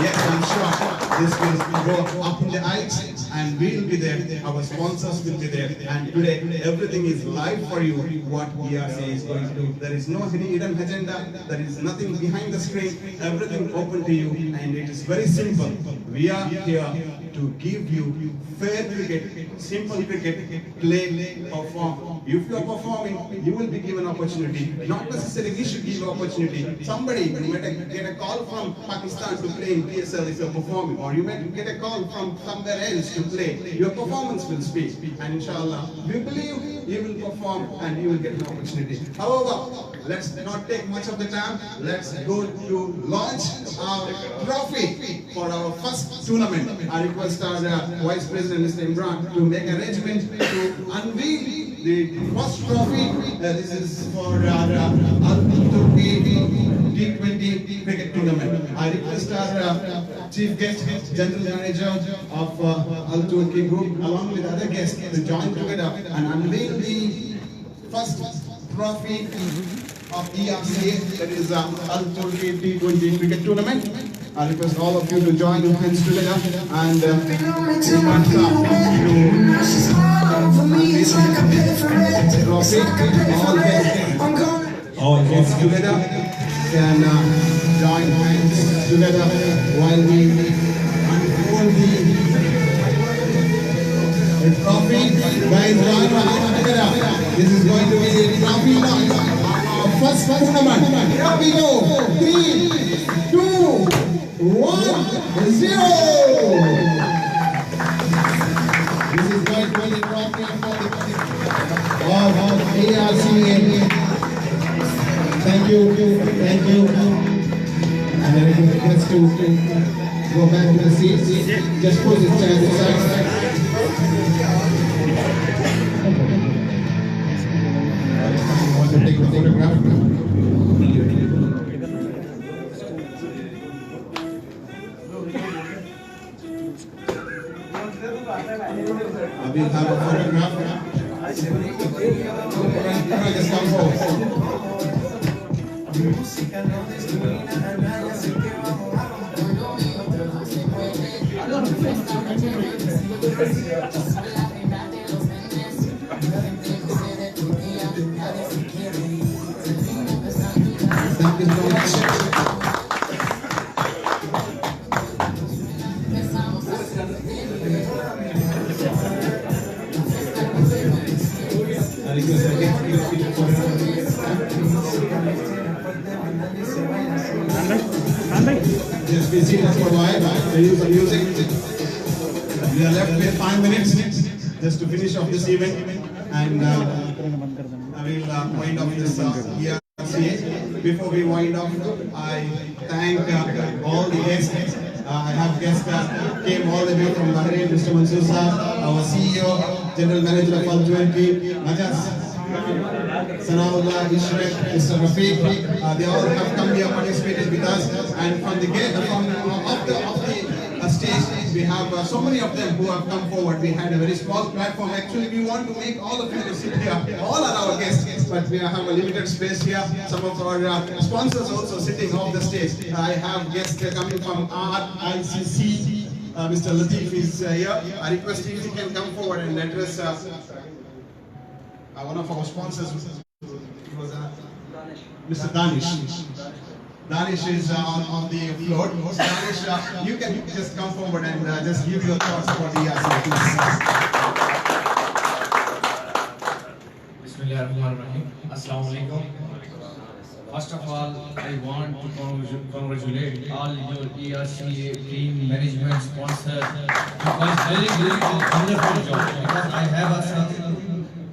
Yes, I'm sure this will go up in the heights, and we'll be there, our sponsors will be there, and today everything is live for you what ERCA is going to do. There is no hidden agenda, there is nothing behind the screen, everything open to you, and it is very simple. We are here to give you fair cricket, simple cricket, play, perform. If you are performing, you will be given opportunity. Not necessarily we should give opportunity. Somebody, you might get a call from Pakistan to play in PSL if you are performing, or you might get a call from somewhere else to play. Your performance will speak, and inshallah, we believe you will perform and you will get an opportunity. However, let's not take much of the time. Let's go to launch our trophy for our first tournament. I request our Vice President Mr. Imran to make arrangement to unveil the first trophy. This is for our Al-Turki T20 cricket tournament. I request our Chief Guest, General Manager of Al-Turki Group, along with other guests, to join together and unveil the first trophy of ERCA, that is Al-Turki T20 cricket tournament. I request all of you to join your hands together and all guests together can join hands together while we unfold the trophy. Guys, join your hands together. This is going to be the trophy launch. First tournament. Here we go. 3, 2, 1, 0. This is going to be the trophy for the ERCA. Thank you. And then it gets to go back to the seats. Just put it aside. Want to take a photograph? Imran, just come forward. Thank you so much. I request again for just be seated for a while. They use the music. We are left with 5 minutes just to finish off this event, and I will wind up this ERCA. Before we wind up, I thank all the guests. I have guests that came all the way from Bahrain, Mr. Mansoor Saab, our CEO, General Manager of Al-20, Majas, Sanaullah, Ishrak, Mr. Rafiq, they all have come here, participated with us, and from the gate, off the stage, we have so many of them who have come forward. We had a very small platform. Actually, we want to make all of you to sit here. All are our guests, but we have a limited space here. Some of our sponsors also sitting off the stage. I have guests coming from RICC. Mr. Latif is here. I request if he can come forward and address one of our sponsors. He was Mr. Danish. Danish is on the floor. Danish, you can just come forward and just give your thoughts about the ERCA. Bismillahirrahmanirrahim. Assalamu alaikum. First of all, I want to congratulate all your ERCA team, management, sponsors. You guys really wonderful job, because I have a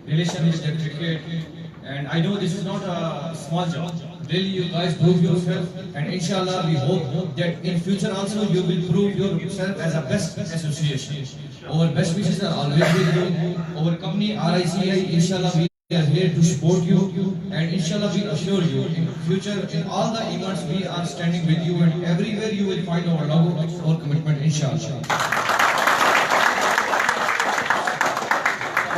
relation with the cricket, and I know this is not a small job. Really, you guys prove yourself, and inshallah we hope that in future also you will prove yourself as a best association. Our best wishes are always with you. Our company RICI, inshallah we are here to support you, and inshallah we assure you in future in all the events we are standing with you, and everywhere you will find our logo, our commitment, inshallah.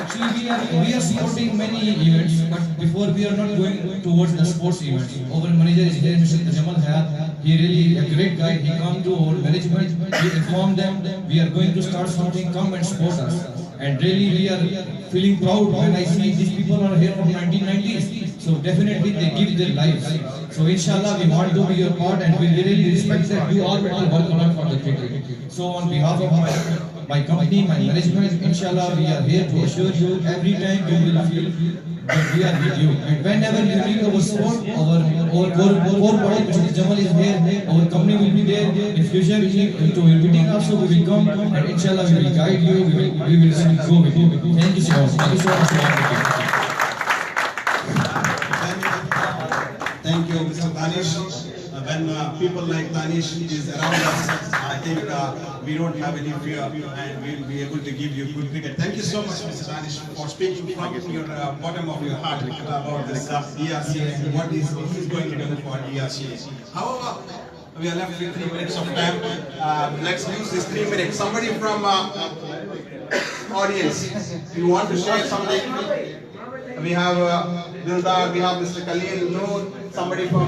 Actually, we are supporting many events, but before we are not going towards the sports events. Our manager is here, Mr. Jamal Hayat. He really a great guy. He come to our management, he informed them we are going to start something, come and support us. And really we are feeling proud when I see these people are here from 1990s. So definitely they give their lives. So inshallah we want to be your part, and we really respect that you all work hard for the cricket. So on behalf of my company, my management, inshallah we are here to assure you every time you will feel that we are with you. And whenever you need our support, our core body, Mr. Jamal is here, our company will be there. In future, into your meeting also we will come, and inshallah we will guide you, we will go with you. Thank you so much. Thank you so much. Thank you, Mr. Danish. When people like Danish is around us, I think we don't have any fear, and we will be able to give you good cricket. Thank you so much, Mr. Danish, for speaking from your bottom of your heart about this ERCA and what is going to do for ERCA. However, we are left with 3 minutes of time. Let's use this 3 minutes. Somebody from audience, if you want to share something. We have Dildar, we have Mr. Khalil Noor, somebody from,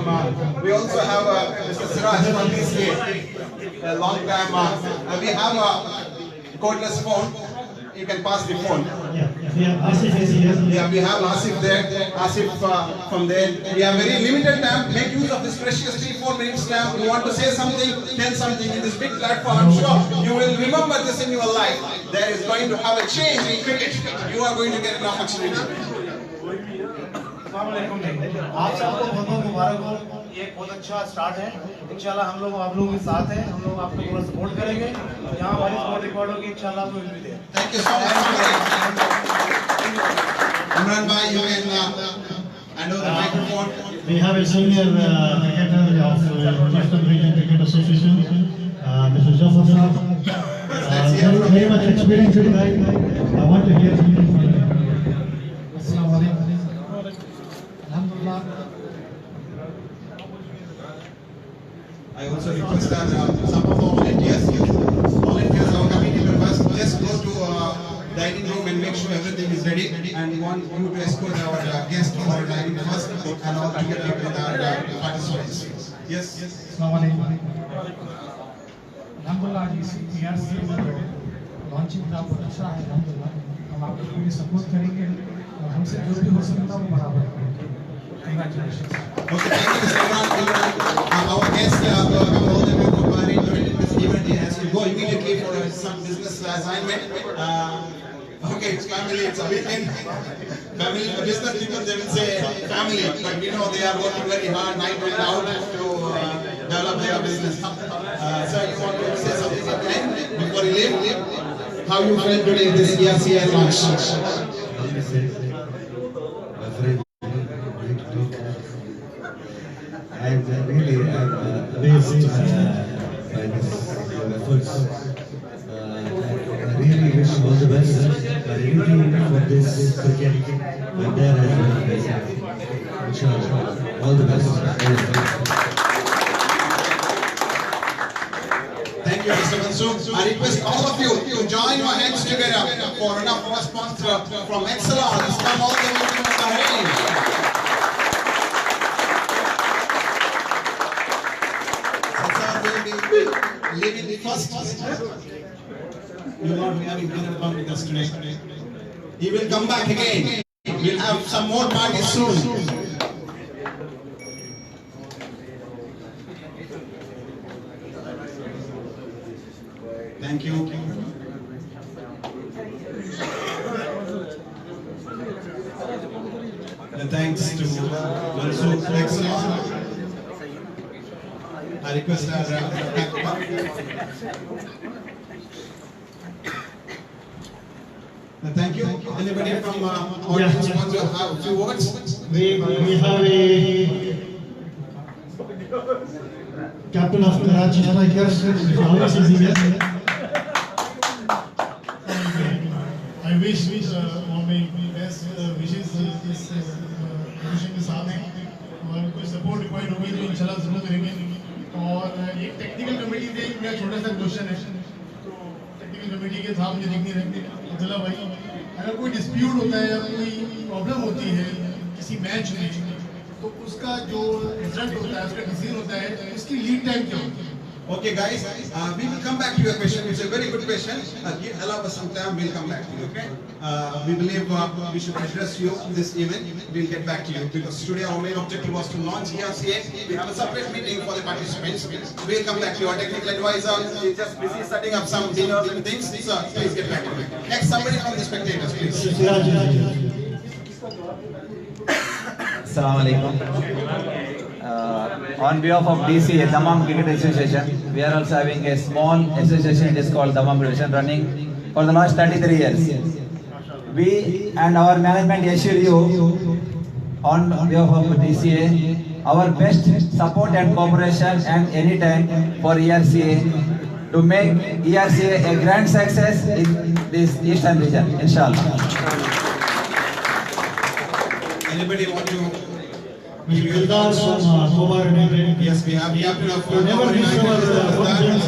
we also have Mr. Siraj from DCA, a long time. We have a cordless phone. You can pass the phone. Yeah, Asif is here. Yeah, we have Asif there. Asif from there. We have very limited time. Make use of this precious 3-4 minutes time. You want to say something, tell something in this big platform. I'm sure you will remember this in your life. There is going to have a change in cricket. You are going to get an opportunity. आप सबको बहुत बहुत मुबारक हो। ये बहुत अच्छा start है। इंशाल्लाह हम लोग आप लोगों के साथ हैं, हम लोग आपको पूरा सपोर्ट करेंगे। यहाँ हमारी स्पोर्ट रिकॉर्ड होगी, इंशाल्लाह आपको will be there. Thank you so much. Imran bhai, you can hand over the microphone. We have a senior cricketer of Western Region Cricket Association, Mr. Jafar Saab. Very much experienced guy. I want to hear something from him. Assalamu alaikum. I also request that some of our volunteers, our committee members, just go to dining room and make sure everything is ready, and want you to escort our guests and all together with our participants. Yes. अलहमदुलिल्लाह जी PRC launching का बहुत अच्छा है अलहमदुलिल्लाह हम आपको पूरी support करेंगे और हमसे जो भी हो सकता है वो बराबर करेंगे Congratulations. Okay, thank you, Mr. Imran. Our guest, all the way from Bahrain, joining this event. He has to go immediately for some business assignment. Okay, it's family, it's a weekend. Family, business people, they will say family, but we know they are working very hard, night and out to develop their business. Sir, you want to say something at the end before you leave? How you felt today in this ERCI launch? My friend, I'm really amazed by this efforts. I really wish all the best for anything for this cricket and there as well. Inshallah, all the best. Thank you, Mr. Mansoor. I request all of you to join your hands together for enough response from Excellon. Let's come all the way from Bahrain. Leaving first. You will not be having dinner along with us today. He will come back again. We'll have some more parties soon. Thank you. And thanks to Mansoor Excellon. I request our thank you. Anybody from audience wants to have a few words? We have a captain of Karachi Strikers, always is here. I wish all my best wishes this position के साथ हैं और कोई support required होगी तो इंशाल्लाह जरूर करेंगे और एक टेक्निकल कमेटी से मेरा छोटा सा क्वेश्चन है तो टेक्निकल कमेटी के साथ मुझे देखने रखते अब्दुल्ला भाई अगर कोई डिस्प्यूट होता है या कोई प्रॉब्लम होती है किसी मैच में तो उसका जो रिजल्ट होता है उसका डिसीजन होता है उसकी लीड टाइम क्या होती है? Okay, guys, we will come back to your question. It's a very good question. Allow us some time. We'll come back to you. Okay? We believe we should address you this event. We'll get back to you because today our main objective was to launch ERCA. We have a separate meeting for the participants. We'll come back to you. Our technical advisor is just busy setting up some dinners and things. So please get back to me. Next, somebody from the spectators, please. Assalamu alaikum. On behalf of DCA, Dammam Cricket Association, we are also having a small association. It is called Dammam Cricket running for the last 33 years. We and our management assure you on behalf of DCA our best support and cooperation and anytime for ERCA to make ERCA a grand success in this eastern region, inshallah. Anybody want to? Gildar from Kobar. Yes, we have captain of Never miss our conference.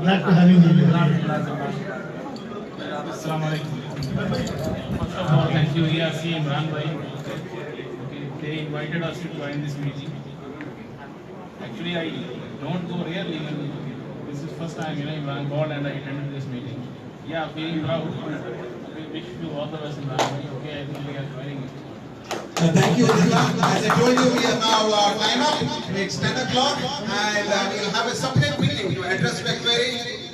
Glad to have you here. Assalamu alaikum. First of all, thank you ERC Imran bhai. Okay, they invited us to join this meeting. Actually, I don't go rarely. This is first time Imran called and I attended this meeting. Yeah, feeling proud. We wish you all the best Imran bhai. Okay, I think we are joining it. Thank you, Aditya. As I told you, we are now time up. It's 10 o'clock and we'll have a separate meeting to address your query,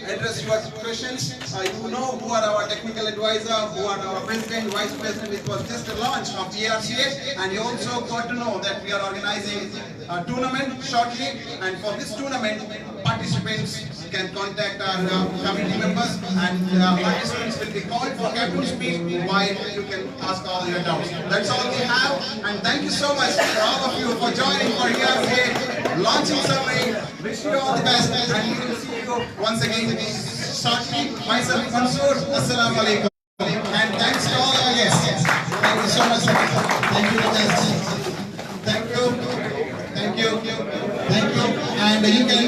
address your questions. You know who are our technical advisor, who are our president, vice president. It was just a launch of ERCA and you also got to know that we are organizing a tournament shortly and for this tournament, participants can contact our committee members and participants will be called for captain's meet while you can ask all your doubts. That's all we have and thank you so much for all of you for joining for ERCA launching ceremony. Wish you all the best and we will see you once again shortly. Myself Mansoor, Assalamu alaikum and thanks to all our guests. Thank you so much. Thank you. Thank you. Thank you. Thank you. And you can